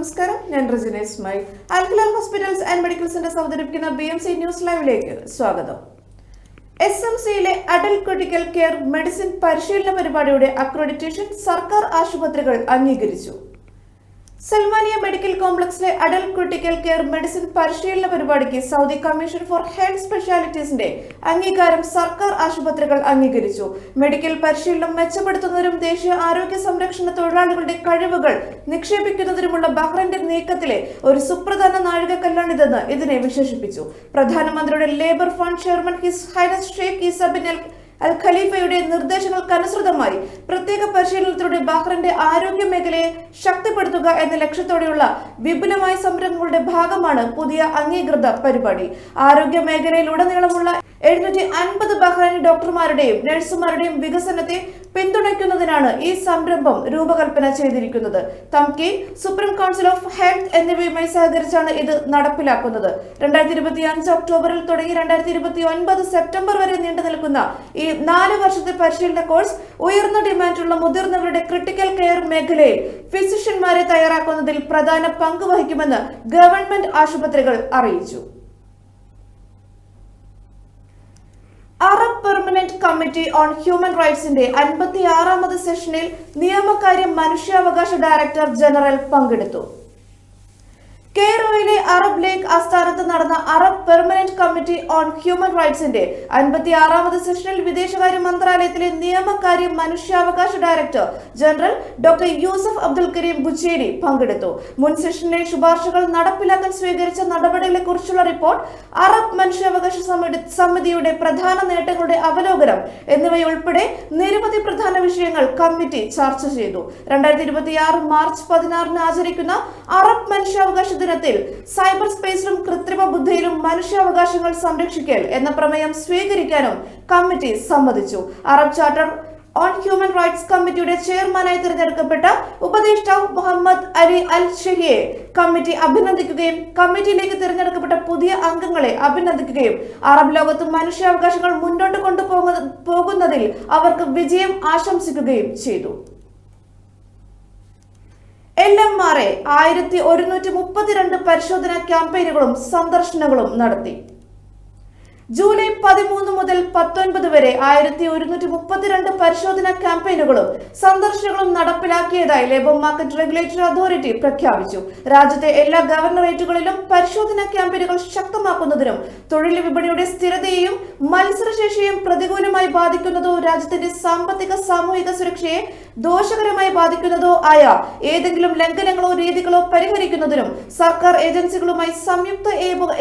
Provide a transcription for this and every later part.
നമസ്കാരം, ഞാൻ റജിന ഇസ്മായിൽ. അൽഖിലാൽ ഹോസ്പിറ്റൽസ് ആൻഡ് മെഡിക്കൽ സെന്റർ അവതരിപ്പിക്കുന്ന BMC ന്യൂസ് ലൈവിലേക്ക് സ്വാഗതം. SMCയിലെ അഡൽട്ട് ക്രിട്ടിക്കൽ കെയർ മെഡിസിൻ പരിശീലന പരിപാടിയുടെ അക്രഡിറ്റേഷൻ സർക്കാർ ആശുപത്രികൾ അംഗീകരിച്ചു. സൽമാനിയ മെഡിക്കൽ കോംപ്ലക്സിലെ അഡൽട്ട് ക്രിട്ടിക്കൽ കെയർ മെഡിസിൻ പരിശീലന പരിപാടിക്ക് സൗദി കമ്മീഷൻ ഫോർ ഹെൽത്ത് സ്പെഷ്യാലിറ്റീസിന്റെ അംഗീകാരം സർക്കാർ ആശുപത്രികൾ അംഗീകരിച്ചു. മെഡിക്കൽ പരിശീലനം മെച്ചപ്പെടുത്തുന്നതിനും ദേശീയ ആരോഗ്യ സംരക്ഷണ തൊഴിലാളികളുടെ കഴിവുകൾ നിക്ഷേപിക്കുന്നതിനുമുള്ള ബഹ്റൈന്റെ നീക്കത്തിലെ ഒരു സുപ്രധാന നാഴികക്കല്ലാണിതെന്ന് ഇതിനെ വിശേഷിപ്പിച്ചു. പ്രധാനമന്ത്രിയുടെ labour fund chairman His Highness Sheikh Isa bin Al ഖലീഫയുടെ നിർദ്ദേശങ്ങൾക്കനുസൃതമായി പ്രത്യേക പരിശീലനത്തിലൂടെ ബഹ്റൈന്റെ ആരോഗ്യ മേഖലയെ ശക്തിപ്പെടുത്തുക എന്ന ലക്ഷ്യത്തോടെയുള്ള വിപുലമായ സംരംഭങ്ങളുടെ ഭാഗമാണ് പുതിയ അംഗീകൃത പരിപാടി. ആരോഗ്യ മേഖലയിലുടനീളമുള്ള 750 ബഹ്റൈനി ഡോക്ടർമാരുടെയും നഴ്സുമാരുടെയും വികസനത്തെ പിന്തുണയ്ക്കുന്നതിനാണ് ഈ സംരംഭം രൂപകൽപ്പന ചെയ്തിരിക്കുന്നത്. തംകീൻ, സുപ്രീം കൗൺസിൽ ഓഫ് ഹെൽത്ത് എന്നിവയുമായി സഹകരിച്ചാണ് ഇത് നടപ്പിലാക്കുന്നത്. 2025 ഒക്ടോബറിൽ തുടങ്ങി 2029 സെപ്റ്റംബർ വരെ നീണ്ടു നിൽക്കുന്ന ഈ 4 വർഷത്തെ പരിശീലന കോഴ്സ് ഉയർന്ന ഡിമാൻഡുള്ള മുതിർന്നവരുടെ ക്രിട്ടിക്കൽ കെയർ മേഖലയിൽ ഫിസിഷ്യന്മാരെ തയ്യാറാക്കുന്നതിൽ പ്രധാന പങ്ക് വഹിക്കുമെന്ന് ഗവൺമെന്റ് ആശുപത്രികൾ അറിയിച്ചു. Arab permanent committee on human റൈറ്റ്സിന്റെ 56ാമത് സെഷനിൽ നിയമകാര്യ മനുഷ്യാവകാശ ഡയറക്ടർ ജനറൽ പങ്കെടുത്തു. കെയ്റോയിലെ അറബ് ലീഗ് ആസ്ഥാനത്ത് നടന്ന Arab permanent committee on human റൈറ്റ്സിന്റെ 56ാമത് സെഷനിൽ വിദേശകാര്യ മന്ത്രാലയത്തിലെ നിയമകാര്യ മനുഷ്യാവകാശ director general doctor Yusuf Abdul Karim Bucheeri പങ്കെടുത്തു. മുൻ സെഷനിലെ ശുപാർശകൾ നടപ്പിലാക്കാൻ സ്വീകരിച്ച നടപടികളെക്കുറിച്ചുള്ള റിപ്പോർട്ട്, അറബ് മനുഷ്യാവകാശ സമിതിയുടെ പ്രധാന നേട്ടങ്ങളുടെ അവലോകനം എന്നിവയുൾപ്പെടെ നിരവധി പ്രധാന വിഷയങ്ങൾ കമ്മിറ്റി ചർച്ച ചെയ്തു. 2026 മാർച്ച് 16 ആചരിക്കുന്ന അറബ് മനുഷ്യാവകാശ ദിനത്തിൽ സൈബർ സ്പേസിലും കൃത്രിമ ബുദ്ധിയിലും മനുഷ്യാവകാശങ്ങൾ സംരക്ഷിക്കൽ എന്ന പ്രമേയം സ്വീകരിക്കാനും കമ്മിറ്റി സമ്മതിച്ചു. Arab charter on human rights കമ്മിറ്റിയുടെ ചെയർമാനായി തിരഞ്ഞെടുക്കപ്പെട്ട ഉപദേഷ്ടാവ് മുഹമ്മദ് അലി അൽ ഷഹിയെ കമ്മിറ്റി അഭിനന്ദിക്കുകയും കമ്മിറ്റിയിലേക്ക് തിരഞ്ഞെടുക്കപ്പെട്ട പുതിയ അംഗങ്ങളെ അഭിനന്ദിക്കുകയും അറബ് ലോകത്ത് മനുഷ്യാവകാശങ്ങൾ മുന്നോട്ട് കൊണ്ടുപോകുന്നതിൽ അവർക്ക് വിജയം ആശംസിക്കുകയും ചെയ്തു. LMRA 1132 പരിശോധനാ ക്യാമ്പയിനുകളും സന്ദർശനങ്ങളും നടത്തി. ജൂലൈ 13 മുതൽ 19 വരെ 1132 പരിശോധനാ ക്യാമ്പയിനുകളും സന്ദർശനങ്ങളും നടപ്പിലാക്കിയതായി ലേബർ മാർക്കറ്റ് റെഗുലേറ്ററി അതോറിറ്റി പ്രഖ്യാപിച്ചു. രാജ്യത്തെ എല്ലാ ഗവർണറേറ്റുകളിലും പരിശോധനാ ക്യാമ്പയിനുകൾ ശക്തമാക്കുന്നതിനും തൊഴിൽ വിപണിയുടെ സ്ഥിരതയെയും മത്സരശേഷിയെയും പ്രതികൂലമായി ബാധിക്കുന്നതോ രാജ്യത്തിന്റെ സാമ്പത്തിക സാമൂഹിക സുരക്ഷയെ ദോഷകരമായി ബാധിക്കുന്നതോ ആയ ഏതെങ്കിലും ലംഘനങ്ങളോ രീതികളോ പരിഹരിക്കുന്നതിനും സർക്കാർ ഏജൻസികളുമായി സംയുക്ത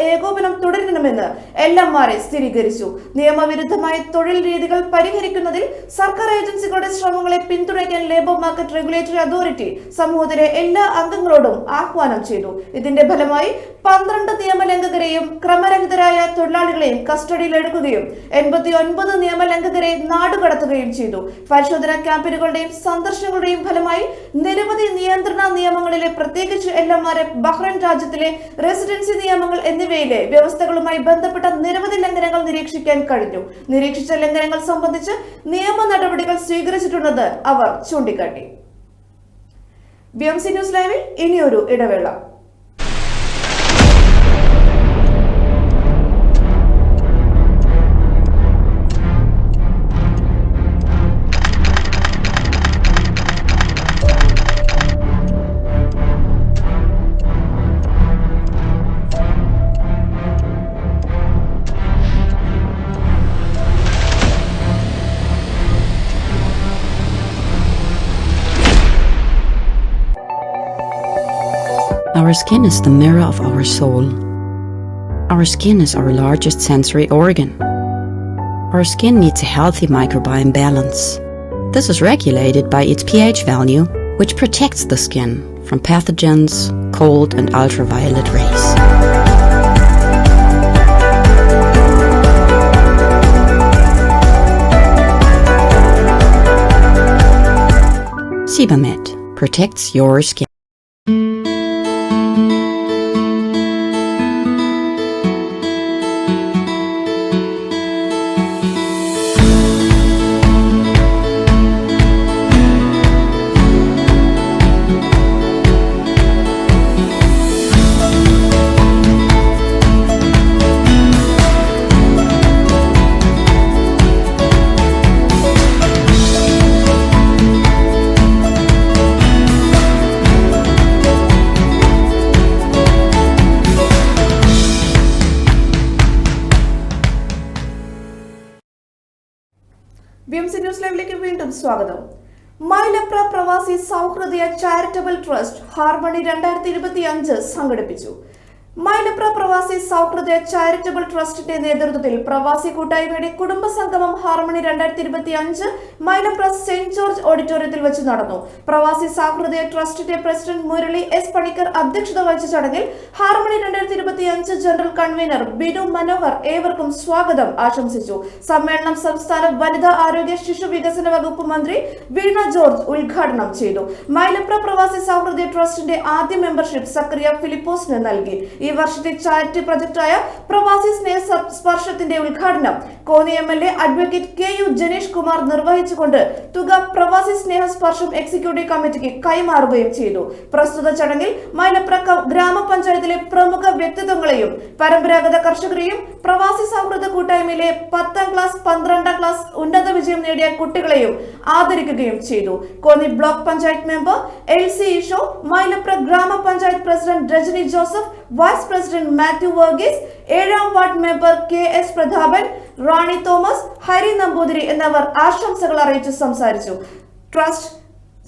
ഏകോപനം തുടരണമെന്ന് LMRA സ്ഥിരീകരിച്ചു. നിയമവിരുദ്ധമായ തൊഴിൽ രീതികൾ പരിഹരിക്കുന്നതിൽ സർക്കാർ ഏജൻസികളുടെ ശ്രമങ്ങളെ പിന്തുണയ്ക്കാൻ ലേബർ മാർക്കറ്റ് റെഗുലേറ്ററി അതോറിറ്റി സമൂഹത്തിലെ എല്ലാ അംഗങ്ങളോടും ആഹ്വാനം ചെയ്തു. ഇതിന്റെ ഫലമായി 12 നിയമലംഘകരെയും ക്രമരഹിതരായ തൊഴിലാളികളെയും കസ്റ്റഡിയിൽ എടുക്കുകയും 89 നിയമലംഘകരെ നാടുകടത്തുകയും ചെയ്തു. പരിശോധനാ ക്യാമ്പയിനുകളുടെയും സന്ദർശനങ്ങളുടെയും ഫലമായി നിരവധി നിയന്ത്രണ നിയമങ്ങളിലെ, പ്രത്യേകിച്ച് LMRA ബഹ്റൈൻ രാജ്യത്തിലെ റെസിഡൻസി നിയമങ്ങൾ എന്നിവയിലെ വ്യവസ്ഥകളുമായി ബന്ധപ്പെട്ട നിരവധി ലംഘനങ്ങൾ നിരീക്ഷിക്കാൻ കഴിഞ്ഞു. നിരീക്ഷിച്ച ലംഘനങ്ങൾ സംബന്ധിച്ച് നിയമ നടപടികൾ സ്വീകരിച്ചിട്ടുണ്ടെന്ന് അവർ ചൂണ്ടിക്കാട്ടി. BMC ന്യൂസ് ലൈവിൽ ഇനിയൊരു ഇടവേള. Our skin is the mirror of our soul. Our skin is our largest sensory organ. Our skin needs a healthy microbiome balance. This is regulated by its pH value, which protects the skin from pathogens, cold and ultraviolet rays. Sebamed protects your skin. BMC news ലൈവിലേക്ക് വീണ്ടും സ്വാഗതം. മൈലപ്ര പ്രവാസി സൗഹൃദ charitable trust harmony 2025 സംഘടിപ്പിച്ചു. മൈലപ്ര പ്രവാസി സൗഹൃദ charitable ട്രസ്റ്റിന്റെ നേതൃത്വത്തിൽ പ്രവാസി കൂട്ടായ്മയുടെ കുടുംബ സംഗമം ഹാർമണി 2025 മൈലപ്ര സെന്റ് ജോർജ് ഓഡിറ്റോറിയത്തിൽ വെച്ച് നടന്നു. പ്രവാസി സൗഹൃദ ട്രസ്റ്റിന്റെ പ്രസിഡന്റ് മുരളി എസ് പണിക്കർ അധ്യക്ഷത വഹിച്ച ചടങ്ങിൽ harmony 2025 general convener Binu Manohar ഏവർക്കും സ്വാഗതം ആശംസിച്ചു. സമ്മേളനം സംസ്ഥാന വനിതാ ആരോഗ്യ ശിശു വികസന വകുപ്പ് മന്ത്രി വീണ ജോർജ് ഉദ്ഘാടനം ചെയ്തു. മൈലപ്ര പ്രവാസി സൗഹൃദ ട്രസ്റ്റിന്റെ ആദ്യ മെമ്പർഷിപ്പ് സക്കറിയ ഫിലിപ്പോസിന് നൽകി. ഈ വർഷത്തെ ചാരിറ്റി പ്രൊജക്ടായ പ്രവാസി സ്നേഹ സ്പർശത്തിന്റെ ഉദ്ഘാടനം Konni MLA advocate KU Janeesh Kumar നിർവഹിച്ചുകൊണ്ട് തുക പ്രവാസി സ്നേഹ സ്പർശം എക്സിക്യൂട്ടീവ് കമ്മിറ്റിക്ക് കൈമാറുകയും ചെയ്തു. പ്രസ്തുത ചടങ്ങിൽ മൈലപ്ര ഗ്രാമപഞ്ചായത്തിലെ പ്രമുഖ വ്യക്തിത്വങ്ങളെയും പരമ്പരാഗത കർഷകരെയും പ്രവാസി സൗഹൃദ കൂട്ടായ്മയിലെ 10ാം ക്ലാസ് 12ാം ക്ലാസ് ഉന്നത വിജയം നേടിയ കുട്ടികളെയും ആദരിക്കുകയും ചെയ്തു. Konni block panchayat member LC Esho, Mylapra ഗ്രാമപഞ്ചായത്ത് president Rajani Joseph, vice president Mathew Varghese, 7ാം ward member KS Prathapan, Rani Thomas, Hari Namboothiri എന്നിവർ ആശംസകൾ അറിയിച്ച് സംസാരിച്ചു. ട്രസ്റ്റ്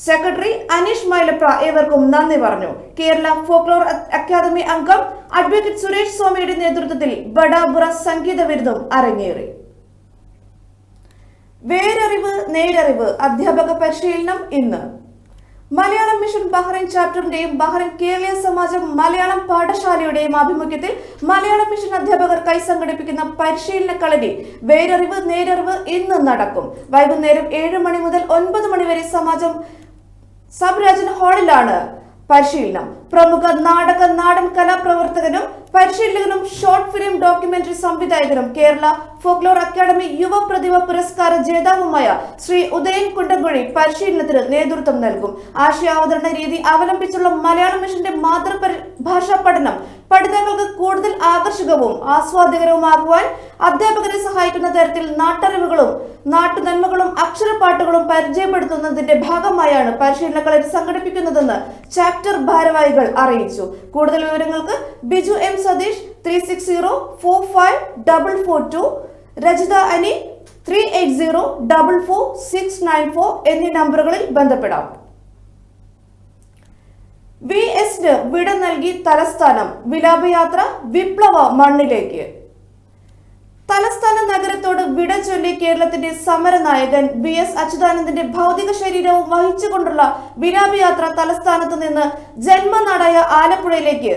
സെക്രട്ടറി അനീഷ് മൈലപ്ര ഏവർക്കും നന്ദി പറഞ്ഞു. കേരള ഫോക്ലോർ അക്കാദമി അംഗം അഡ്വക്കേറ്റ് സുരേഷ് സ്വാമിയുടെ നേതൃത്വത്തിൽ ബഡാബുറ സംഗീത വിരുദ്ധം അരങ്ങേറി. വേരറിവ് നേരറിവ് അധ്യാപക പരിശീലനം ഇന്ന്. മലയാളം മിഷൻ ബഹ്റൈൻ ചാപ്റ്ററിന്റെയും ബഹ്റൈൻ കേരളീയ സമാജം മലയാളം പാഠശാലയുടെയും ആഭിമുഖ്യത്തിൽ മലയാളം മിഷൻ അധ്യാപകർക്കായി സംഘടിപ്പിക്കുന്ന പരിശീലന കളരി വേരറിവ് നേരറിവ് ഇന്ന് നടക്കും. വൈകുന്നേരം 7 മണി മുതൽ 9 മണി വരെ സമാജം സബ് രാജൻ ഹാളിലാണ് പരിശീലനം. പ്രമുഖ നാടൻ കലാപ്രവർത്തകനും പരിശീലകനും ഷോർട്ട് ഫിലിം ഡോക്യുമെന്ററി സംവിധായകനും കേരള ഫോക്ലോർ അക്കാദമി യുവ പ്രതിഭ പുരസ്കാര ജേതാവുമായ ശ്രീ ഉദയൻ കുണ്ടംകുഴി പരിശീലനത്തിന് നേതൃത്വം നൽകും. ആശയാവതരണ രീതി അവലംബിച്ചുള്ള മലയാളം മിഷന്റെ മാതൃഭാഷാ പഠനം പഠിതാക്കൾക്ക് കൂടുതൽ ആകർഷകവും ആസ്വാദികരവുമാകുവാൻ അധ്യാപകരെ സഹായിക്കുന്ന തരത്തിൽ നാട്ടറിവുകളും നാട്ടുനന്മകളും അക്ഷരപ്പാട്ടുകളും പരിചയപ്പെടുത്തുന്നതിന്റെ ഭാഗമായാണ് പരിശീലന കളരി സംഘടിപ്പിക്കുന്നതെന്ന് ചാപ്റ്റർ ഭാരവാഹികൾ അറിയിച്ചു. കൂടുതൽ വിവരങ്ങൾക്ക് ബിജു M സതീഷ് 360454442, രജിത അനി 380444694 എന്നീ നമ്പറുകളിൽ ബന്ധപ്പെടാം. VSന് വിട നൽകി തലസ്ഥാനം, വിലാപയാത്ര വിപ്ലവ മണ്ണിലേക്ക്. തലസ്ഥാന നഗരത്തോട് വിട ചൊല്ലി കേരളത്തിന്റെ സമരനായകൻ VS അച്യുതാനന്ദന്റെ ഭൗതിക ശരീരവും വഹിച്ചുകൊണ്ടുള്ള വിലാപയാത്ര തലസ്ഥാനത്ത് നിന്ന് ജന്മനാടായ ആലപ്പുഴയിലേക്ക്.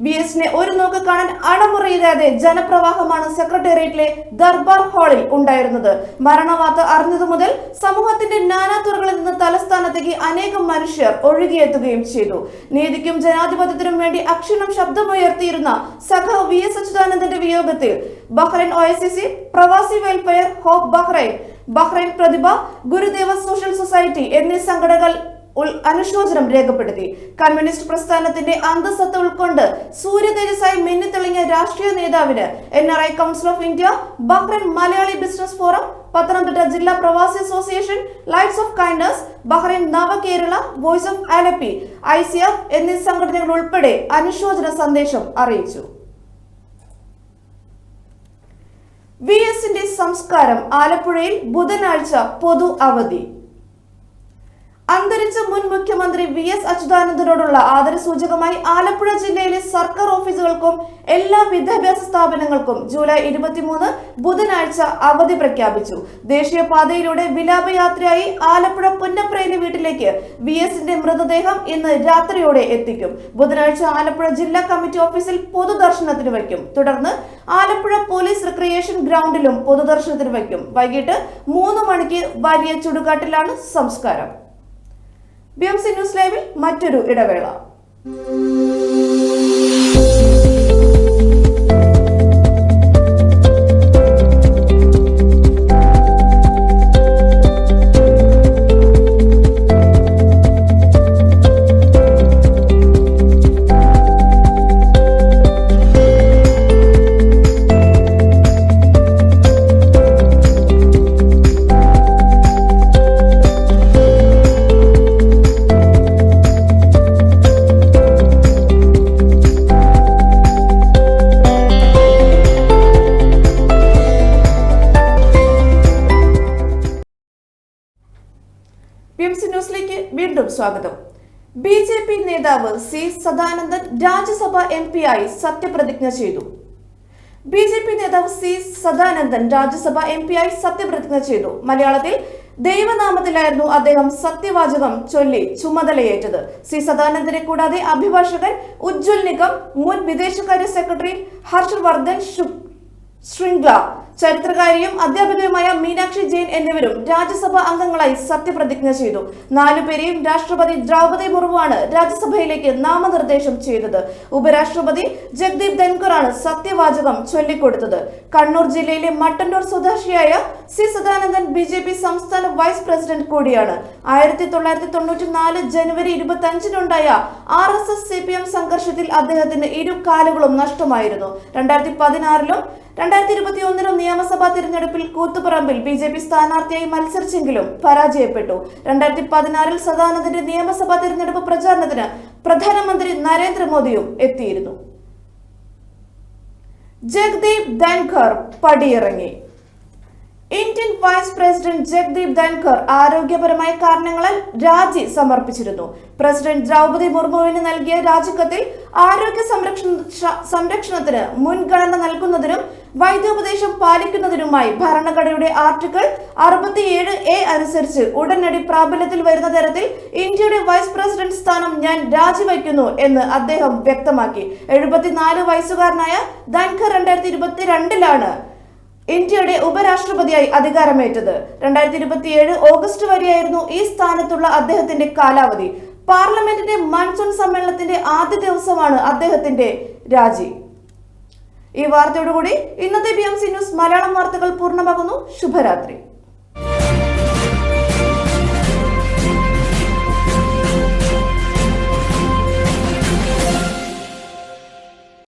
VSനെ ഒരു നോക്ക് കാണാൻ അണമുറിയില്ലാതെ ജനപ്രവാഹമാണ് സെക്രട്ടേറിയറ്റിലെ ദർബാർ ഹാളിൽ ഉണ്ടായിരുന്നത്. മരണവാർത്ത അറിഞ്ഞതു മുതൽ സമൂഹത്തിന്റെ നാനാതുറകളിൽ നിന്ന് തലസ്ഥാനത്തേക്ക് അനേകം മനുഷ്യർ ഒഴുകിയെത്തുകയും ചെയ്തു. നീതിക്കും ജനാധിപത്യത്തിനും വേണ്ടി അക്ഷീണം ശബ്ദമുയർത്തിയിരുന്ന സഖാവ് VS അച്യുതാനന്ദന്റെ വിയോഗത്തിൽ ബഹ്റൈൻ OICC, പ്രവാസി വെൽഫെയർ, ഹോപ്പ് ബഹ്റൈൻ, ബഹ്റൈൻ പ്രതിഭ, ഗുരുദേവ സോഷ്യൽ സൊസൈറ്റി എന്നീ സംഘടനകൾ അനുശോചനം രേഖപ്പെടുത്തി. കമ്മ്യൂണിസ്റ്റ് പ്രസ്ഥാനത്തിന്റെ അന്തസത്ത ഉൾക്കൊണ്ട് സൂര്യതേജസ്സായി മിന്നിത്തെളിഞ്ഞ രാഷ്ട്രീയ നേതാവിന് NRI council of India, Bahrain Malayali business forum, Pathanamthitta ജില്ലാ പ്രവാസി association, lights of kindness, Bahrain Navakerala, voice of Alleppey, ICF എന്നീ സംഘടനകൾ ഉൾപ്പെടെ അനുശോചന സന്ദേശം അറിയിച്ചു. VSന്റെ സംസ്കാരം ആലപ്പുഴയിൽ ബുധനാഴ്ച പൊതു അവധി. അന്തരിച്ച മുൻ മുഖ്യമന്ത്രി VS അച്യുതാനന്ദനോടുള്ള ആദരസൂചകമായി ആലപ്പുഴ ജില്ലയിലെ സർക്കാർ ഓഫീസുകൾക്കും എല്ലാ വിദ്യാഭ്യാസ സ്ഥാപനങ്ങൾക്കും ജൂലൈ 23 ബുധനാഴ്ച അവധി പ്രഖ്യാപിച്ചു. ദേശീയപാതയിലൂടെ വിലാപയാത്രയായി ആലപ്പുഴ പുന്നപ്രയിലെ വീട്ടിലേക്ക് VSന്റെ മൃതദേഹം ഇന്ന് രാത്രിയോടെ എത്തിക്കും. ബുധനാഴ്ച ആലപ്പുഴ ജില്ലാ കമ്മിറ്റി ഓഫീസിൽ പൊതുദർശനത്തിന് വയ്ക്കും. തുടർന്ന് ആലപ്പുഴ പോലീസ് റിക്രിയേഷൻ ഗ്രൗണ്ടിലും പൊതുദർശനത്തിന് വയ്ക്കും. വൈകിട്ട് 3 മണിക്ക് വലിയ ചുടുകാട്ടിലാണ് സംസ്കാരം. BMC ന്യൂസ് ലൈവിൽ മറ്റൊരു ഇടവേള. സ്വാഗതം. BJP നേതാവ് C. സദാനന്ദൻ രാജ്യസഭ MP ആയി സത്യപ്രതിജ്ഞ ചെയ്തു. BJP നേതാവ് C. സദാനന്ദൻ രാജ്യസഭ MP ആയി സത്യപ്രതിജ്ഞ ചെയ്തു. മലയാളത്തിൽ ദൈവനാമത്തിലായിരുന്നു അദ്ദേഹം സത്യവാചകം ചൊല്ലി ചുമതലയേറ്റത്. C. സദാനന്ദനെ കൂടാതെ അഭിഭാഷകൻ ഉജ്ജ്വൽ നിഗം, മുൻ വിദേശകാര്യ സെക്രട്ടറി ഹർഷവർദ്ധൻ ശൃംഗ്ല, ചരിത്രകാരിയും അധ്യാപികയുമായ മീനാക്ഷി ജെയിൻ എന്നിവരും രാജ്യസഭാ അംഗങ്ങളായി സത്യപ്രതിജ്ഞ ചെയ്തു. 4 പേരെയും രാഷ്ട്രപതി ദ്രൗപദി മുർമുവാണ് രാജ്യസഭയിലേക്ക് നാമനിർദ്ദേശം ചെയ്തത്. ഉപരാഷ്ട്രപതി ജഗ്ദീപ് ധൻഖറാണ് സത്യവാചകം ചൊല്ലിക്കൊടുത്തത്. കണ്ണൂർ ജില്ലയിലെ മട്ടന്നൂർ സ്വദേശിയായ C. സദാനന്ദൻ BJP സംസ്ഥാന വൈസ് പ്രസിഡന്റ് കൂടിയാണ്. 1994 ജനുവരി 25-നുണ്ടായ RSS CPM സംഘർഷത്തിൽ അദ്ദേഹത്തിന് 2 കാലുകളും നഷ്ടമായിരുന്നു. 2016-ലും 2021-ലും നിയമസഭാ തിരഞ്ഞെടുപ്പിൽ കൂത്തുപറമ്പിൽ BJP സ്ഥാനാർത്ഥിയായി മത്സരിച്ചെങ്കിലും പരാജയപ്പെട്ടു. 2016-ൽ സദാനന്ദന്റെ നിയമസഭാ തിരഞ്ഞെടുപ്പ് പ്രചാരണത്തിന് പ്രധാനമന്ത്രി നരേന്ദ്രമോദിയും എത്തിയിരുന്നു. ജഗ്ദീപ് ധൻഖർ പടിയിറങ്ങി. Indian vice president Jagdeep Dhankhar ആരോഗ്യപരമായ കാരണങ്ങളാൽ രാജി സമർപ്പിച്ചിരുന്നു. പ്രസിഡന്റ് ദ്രൗപദി മുർമുവിന് നൽകിയ രാജിക്കത്തിൽ ആരോഗ്യ സംരക്ഷണത്തിന് മുൻഗണന നൽകുന്നതിനും വൈദ്യോപദേശം പാലിക്കുന്നതിനുമായി ഭരണഘടനയുടെ ആർട്ടിക്കിൾ 67A അനുസരിച്ച് ഉടനടി പ്രാബല്യത്തിൽ വരുന്ന തരത്തിൽ ഇന്ത്യയുടെ വൈസ് പ്രസിഡന്റ് സ്ഥാനം ഞാൻ രാജിവയ്ക്കുന്നു എന്ന് അദ്ദേഹം വ്യക്തമാക്കി. 74 വയസ്സുകാരനായ ധൻഖർ 2022-ലാണ് ഇന്ത്യയുടെ ഉപരാഷ്ട്രപതിയായി അധികാരമേറ്റത്. 2027 ഓഗസ്റ്റ് വരെയായിരുന്നു ഈ സ്ഥാനത്തുള്ള അദ്ദേഹത്തിന്റെ കാലാവധി. പാർലമെന്റിന്റെ മൺസൂൺ സമ്മേളനത്തിന്റെ ആദ്യ ദിവസമാണ് അദ്ദേഹത്തിന്റെ രാജി. ഈ വാർത്തയോടുകൂടി ഇന്നത്തെ BMC ന്യൂസ് മലയാളം വാർത്തകൾ പൂർണ്ണമാകുന്നു. ശുഭരാത്രി.